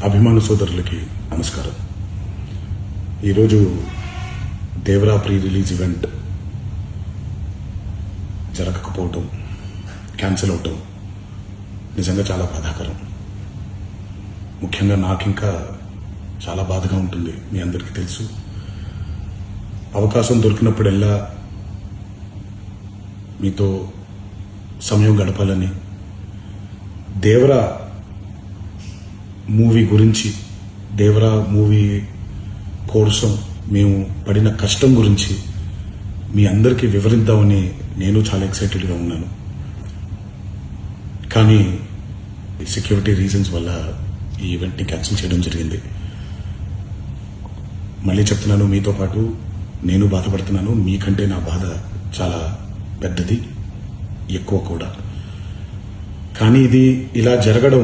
అభిమాన సోదరులకి నమస్కారం. ఈరోజు దేవరా ప్రీ రిలీజ్ ఈవెంట్ జరగకపోవటం, క్యాన్సిల్ అవటం నిజంగా చాలా బాధాకరం. ముఖ్యంగా నాకు ఇంకా చాలా బాధగా ఉంటుంది. మీ అందరికీ తెలుసు, అవకాశం దొరికినప్పుడల్లా మీతో సమయం గడపాలని, దేవరా మూవీ గురించి, దేవరా మూవీ కోసం మేము పడిన కష్టం గురించి మీ అందరికీ వివరిద్దామని నేను చాలా ఎక్సైటెడ్గా ఉన్నాను. కానీ సెక్యూరిటీ రీజన్స్ వల్ల ఈ ఈవెంట్ని క్యాన్సిల్ చేయడం జరిగింది. మళ్ళీ చెప్తున్నాను, మీతో పాటు నేను బాధపడుతున్నాను. మీకంటే నా బాధ చాలా పెద్దది, ఎక్కువ కూడా. కానీ ఇది ఇలా జరగడం